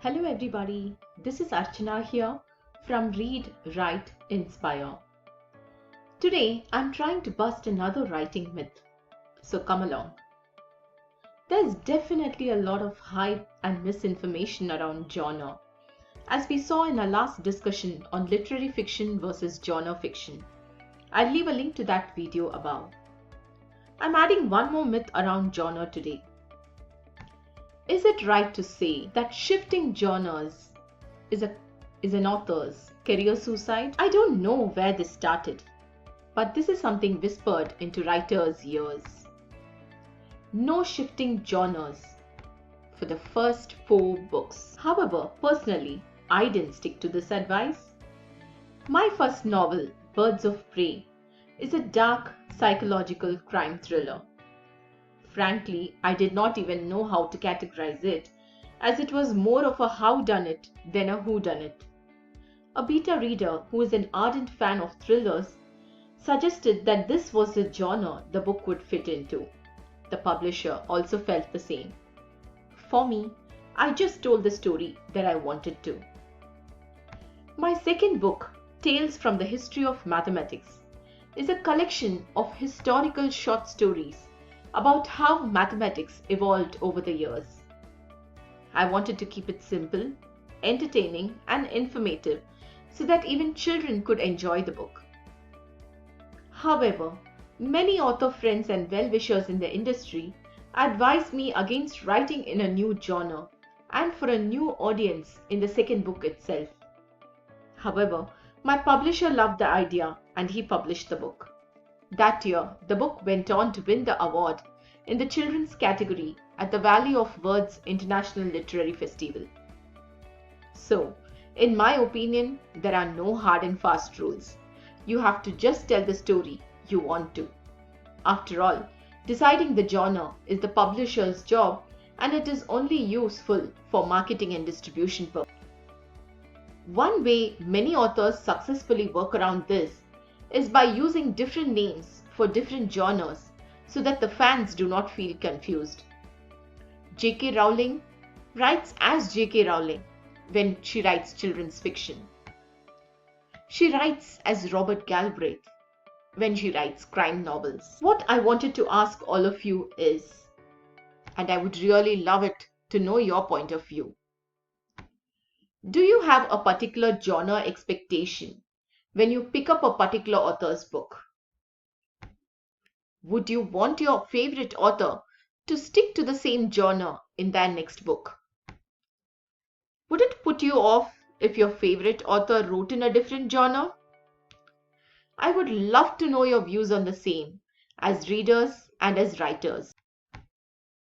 Hello everybody, this is Archana here from Read, Write, Inspire. Today I'm trying to bust another writing myth, so come along. There's definitely a lot of hype and misinformation around genre, as we saw in our last discussion on literary fiction versus genre fiction. I'll leave a link to that video above. I'm adding one more myth around genre today. Is it right to say that shifting genres is an author's career suicide? I don't know where this started, but this is something whispered into writers' ears. No shifting genres for the first 4 books. However, personally, I didn't stick to this advice. My first novel, Birds of Prey, is a dark psychological crime thriller. Frankly, I did not even know how to categorize it, as it was more of a howdunit than a whodunit. A beta reader who is an ardent fan of thrillers suggested that this was the genre the book would fit into. The publisher also felt the same. For me, I just told the story that I wanted to. My second book, Tales from the History of Mathematics, is a collection of historical short stories about how mathematics evolved over the years. I wanted to keep it simple, entertaining, and informative so that even children could enjoy the book. However, many author friends and well-wishers in the industry advised me against writing in a new genre and for a new audience in the second book itself. However, my publisher loved the idea and he published the book. That year, the book went on to win the award in the children's category at the Valley of Words International Literary Festival. So, in my opinion, there are no hard and fast rules. You have to just tell the story you want to. After all, deciding the genre is the publisher's job and it is only useful for marketing and distribution purposes. One way many authors successfully work around this is by using different names for different genres so that the fans do not feel confused. J.K. Rowling writes as J.K. Rowling when she writes children's fiction. She writes as Robert Galbraith when she writes crime novels. What I wanted to ask all of you is, and I would really love it to know your point of view, do you have a particular genre expectation when you pick up a particular author's book? Would you want your favorite author to stick to the same genre in their next book? Would it put you off if your favorite author wrote in a different genre? I would love to know your views on the same as readers and as writers.